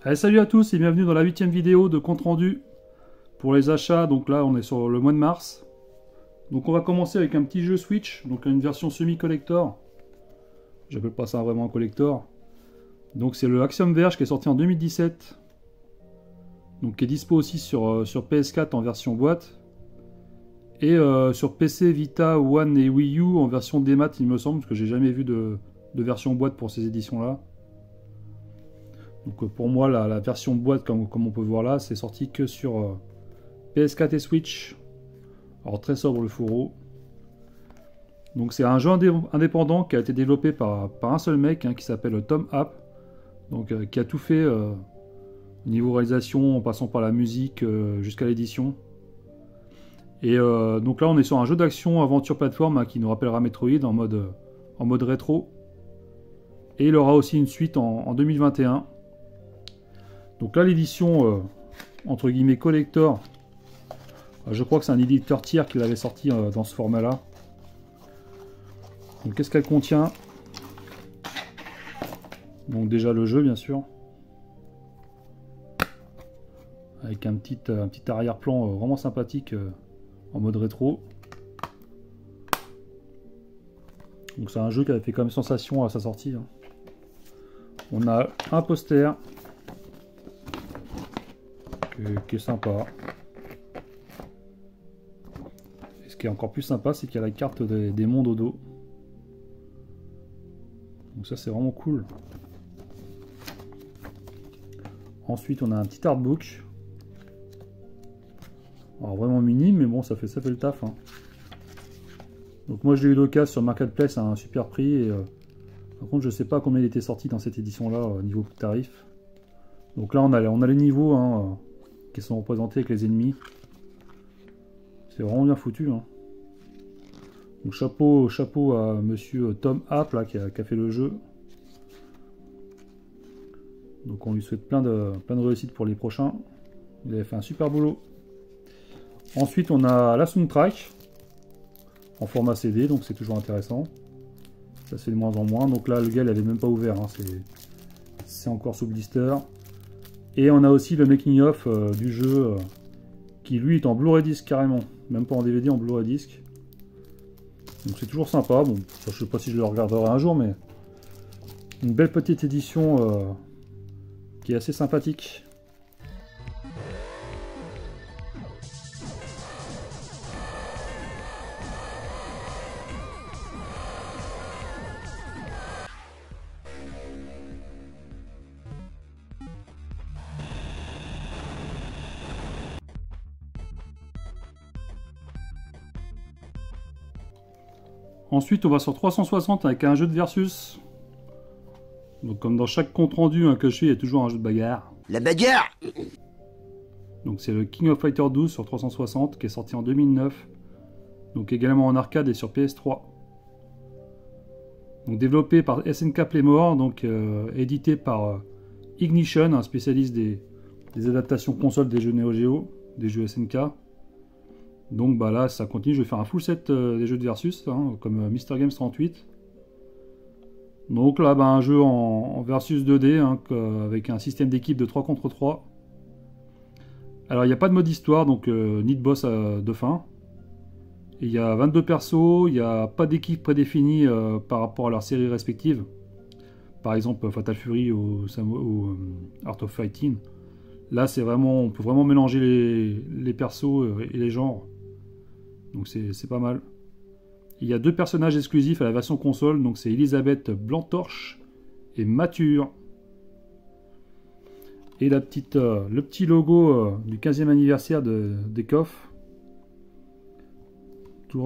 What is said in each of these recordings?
Allez, salut à tous et bienvenue dans la 8ème vidéo de compte rendu pour les achats. Donc là on est sur le mois de mars. Donc on va commencer avec un petit jeu Switch, donc une version semi-collector. J'appelle pas ça vraiment un collector. Donc c'est le Axiom Verge qui est sorti en 2017. Donc qui est dispo aussi sur PS4 en version boîte. Et sur PC, Vita, One et Wii U en version démat il me semble, parce que j'ai jamais vu de version boîte pour ces éditions là. Donc pour moi la version boîte comme on peut voir là c'est sorti que sur PS4 et Switch. Alors très sobre le fourreau. Donc c'est un jeu indépendant qui a été développé par un seul mec qui s'appelle Tom App. Donc qui a tout fait niveau réalisation en passant par la musique jusqu'à l'édition. Et donc là on est sur un jeu d'action aventure plateforme qui nous rappellera Metroid en mode rétro. Et il aura aussi une suite en 2021. Donc là l'édition entre guillemets collector, je crois que c'est un éditeur tiers qui l'avait sorti dans ce format là. Donc qu'est-ce qu'elle contient? Donc déjà le jeu bien sûr, avec un petit arrière-plan vraiment sympathique en mode rétro. Donc c'est un jeu qui avait fait quand même sensation à sa sortie. On a un poster qui est sympa. Et ce qui est encore plus sympa, c'est qu'il y a la carte des mondes au dos. Donc ça c'est vraiment cool. Ensuite on a un petit artbook. Alors vraiment minime, mais bon ça fait le taf. Donc moi j'ai eu l'occasion sur Marketplace à un super prix. Et, par contre je sais pas combien il était sorti dans cette édition là niveau tarif. Donc là on a les niveaux qui sont représentés avec les ennemis. C'est vraiment bien foutu. Donc chapeau à monsieur Tom App là, qui a fait le jeu. Donc on lui souhaite plein de réussite pour les prochains. Il avait fait un super boulot. Ensuite on a la soundtrack en format CD, donc c'est toujours intéressant. Ça c'est de moins en moins. Donc là le gars il avait même pas ouvert, c'est encore sous blister. Et on a aussi le making of du jeu qui lui est en Blu-ray disc carrément, même pas en DVD, en Blu-ray disc. Donc c'est toujours sympa. Bon, je sais pas si je le regarderai un jour, mais une belle petite édition qui est assez sympathique. Ensuite on va sur 360 avec un jeu de versus. Donc comme dans chaque compte rendu que je fais, il y a toujours un jeu de bagarre. La bagarre! Donc c'est le King of Fighters 12 sur 360 qui est sorti en 2009. Donc également en arcade et sur PS3. Donc développé par SNK Playmore, donc édité par Ignition, un spécialiste des adaptations console des jeux Neo Geo, des jeux SNK. Donc bah là ça continue, je vais faire un full set des jeux de versus, comme Mr Games 38. Donc là un jeu en versus 2D avec un système d'équipe de 3 contre 3. Alors il n'y a pas de mode histoire, donc ni de boss de fin. Et il y a 22 persos, il n'y a pas d'équipe prédéfinie par rapport à leurs séries respectives. Par exemple Fatal Fury ou Art of Fighting. Là c'est vraiment, on peut vraiment mélanger les persos et les genres. Donc c'est pas mal. Il y a 2 personnages exclusifs à la version console, donc c'est Elisabeth Blanc-Torche et Mature. Et le petit logo du 15e anniversaire des KOF.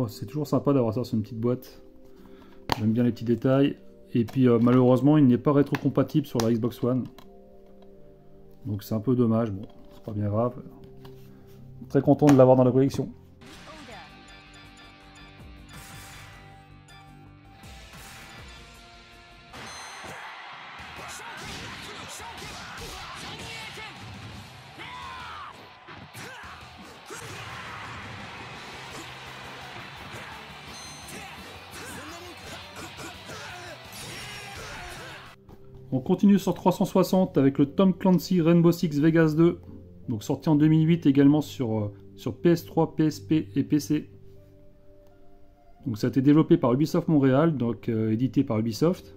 C'est toujours sympa d'avoir ça sur une petite boîte. J'aime bien les petits détails. Et puis malheureusement il n'est pas rétro-compatible sur la Xbox One. Donc c'est un peu dommage, bon, c'est pas bien grave. Très content de l'avoir dans la collection. On continue sur 360 avec le Tom Clancy Rainbow Six Vegas 2, donc sorti en 2008 également sur PS3, PSP et PC. Donc ça a été développé par Ubisoft Montréal, donc édité par Ubisoft.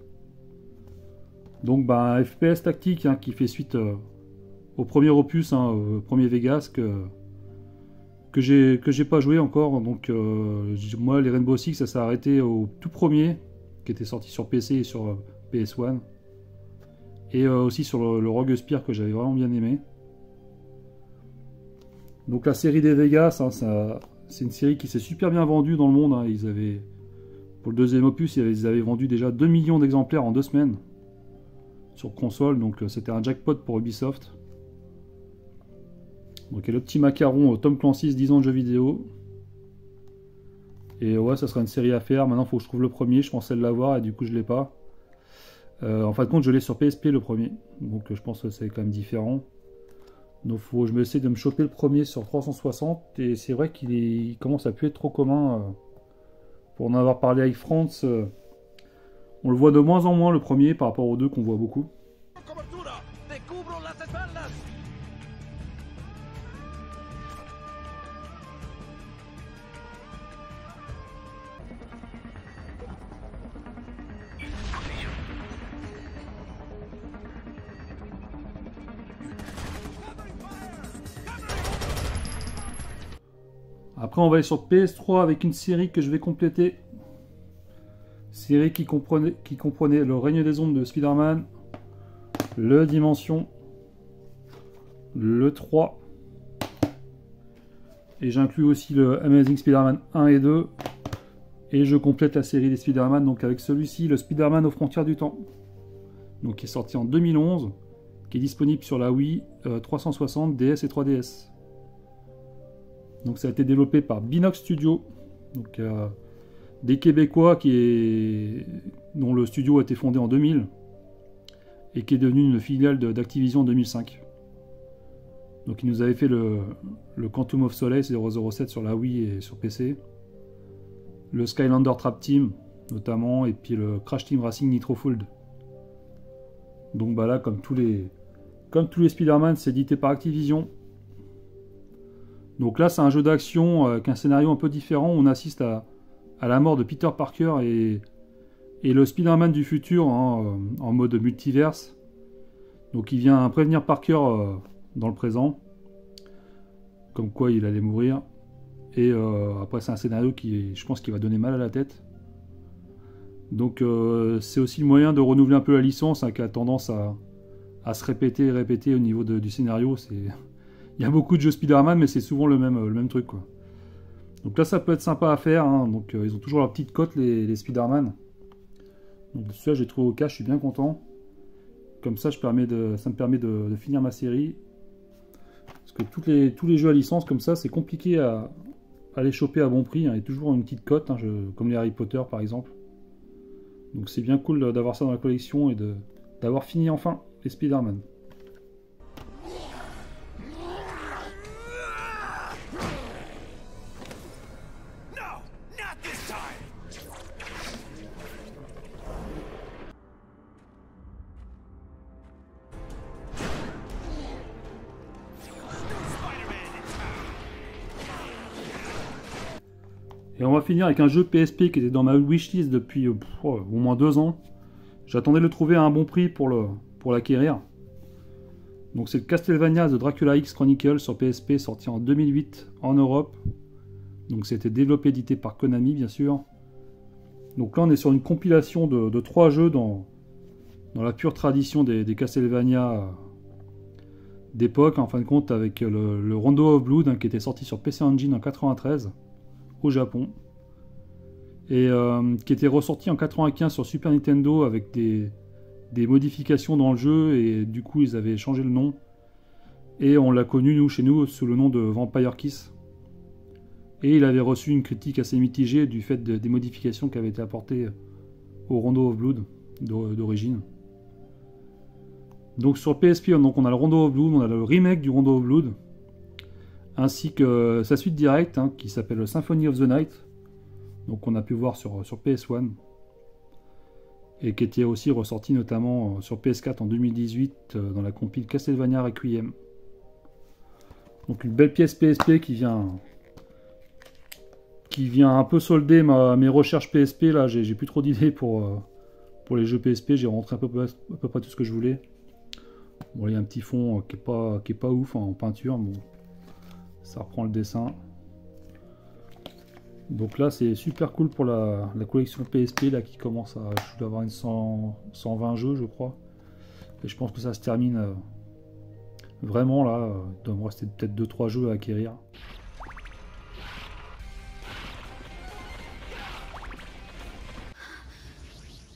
Donc bah, un FPS tactique hein, qui fait suite au premier opus, hein, au premier Vegas que j'ai pas joué encore. Donc moi les Rainbow Six ça s'est arrêté au tout premier qui était sorti sur PC et sur PS1. Et aussi sur le Rogue Spear que j'avais vraiment bien aimé. Donc la série des Vegas, hein, c'est une série qui s'est super bien vendue dans le monde. Hein. Pour le deuxième opus, ils avaient vendu déjà 2 millions d'exemplaires en 2 semaines sur console. Donc c'était un jackpot pour Ubisoft. Donc le petit macaron Tom Clancy's 10 ans de jeux vidéo. Et ouais, ça sera une série à faire. Maintenant, il faut que je trouve le premier. Je pensais l'avoir et du coup, je l'ai pas. En fin de compte, je l'ai sur PSP le premier. Donc je pense que c'est quand même différent. Donc je me essaie de me choper le premier sur 360. Et c'est vrai qu'il commence à plus être trop commun. Pour en avoir parlé avec France, on le voit de moins en moins le premier par rapport aux deux qu'on voit beaucoup. Après on va aller sur PS3 avec une série que je vais compléter. Série qui comprenait le règne des ombres de Spider-Man, le Dimension, le 3. Et j'inclus aussi le Amazing Spider-Man 1 et 2. Et je complète la série des Spider-Man donc avec celui-ci, le Spider-Man aux frontières du temps. Donc qui est sorti en 2011, qui est disponible sur la Wii 360, DS et 3DS. Donc ça a été développé par Binox Studio, donc des Québécois dont le studio a été fondé en 2000 et qui est devenu une filiale d'Activision en 2005. Donc ils nous avaient fait le Quantum of Solace 007 sur la Wii et sur PC, le Skylander Trap Team notamment, et puis le Crash Team Racing Nitro Fold. Donc bah là, comme tous les Spider-Man, c'est édité par Activision. Donc là, c'est un jeu d'action avec un scénario un peu différent. On assiste à la mort de Peter Parker et le Spider-Man du futur hein, en mode multiverse. Donc il vient prévenir Parker dans le présent, comme quoi il allait mourir. Et après, c'est un scénario je pense, qui va donner mal à la tête. Donc c'est aussi le moyen de renouveler un peu la licence hein, qui a tendance à se répéter et répéter au niveau du scénario. Il y a beaucoup de jeux Spider-Man, mais c'est souvent le même truc, quoi. Donc là, ça peut être sympa à faire. Hein. Donc ils ont toujours leur petite cote, les Spider-Man. Donc celui-là, j'ai trouvé au cash, je suis bien content. Comme ça, ça me permet de finir ma série. Parce que tous les jeux à licence, comme ça, c'est compliqué à les choper à bon prix. Hein. Il y a toujours une petite cote, hein, comme les Harry Potter, par exemple. Donc c'est bien cool d'avoir ça dans la collection et d'avoir fini enfin les Spider-Man. Et on va finir avec un jeu PSP qui était dans ma wishlist depuis au moins 2 ans. J'attendais de le trouver à un bon prix pour l'acquérir. Donc c'est le Castlevania The Dracula X Chronicle sur PSP, sorti en 2008 en Europe. Donc c'était développé et édité par Konami bien sûr. Donc là on est sur une compilation de 3 jeux dans la pure tradition des Castlevania d'époque, en fin de compte, avec le Rondo of Blood hein, qui était sorti sur PC Engine en 93 au Japon, et qui était ressorti en 95 sur Super Nintendo avec des modifications dans le jeu, et du coup ils avaient changé le nom, et on l'a connu chez nous sous le nom de Vampire Kiss, et il avait reçu une critique assez mitigée du fait des modifications qui avaient été apportées au Rondo of Blood d'origine. Donc sur PSP, donc on a le Rondo of Blood, on a le remake du Rondo of Blood, ainsi que sa suite directe hein, qui s'appelle Symphony of the Night, donc on a pu voir sur PS1. et qui était aussi ressorti notamment sur PS4 en 2018 dans la compile Castlevania Requiem. Donc une belle pièce PSP qui vient un peu solder mes recherches PSP. Là, j'ai plus trop d'idées pour les jeux PSP. J'ai rentré à peu près tout ce que je voulais. Bon, il y a un petit fond qui est pas ouf en peinture. Bon, ça reprend le dessin. Donc là, c'est super cool pour la collection PSP là, qui commence à... Je dois avoir une 120 jeux, je crois. Et je pense que ça se termine vraiment là. Il doit me rester peut-être 2-3 jeux à acquérir.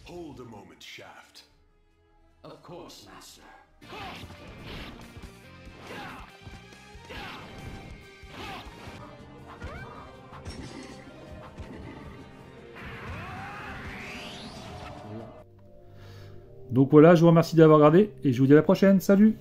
Hold a moment, Shaft. Of course, Master. Donc voilà, je vous remercie d'avoir regardé et je vous dis à la prochaine. Salut!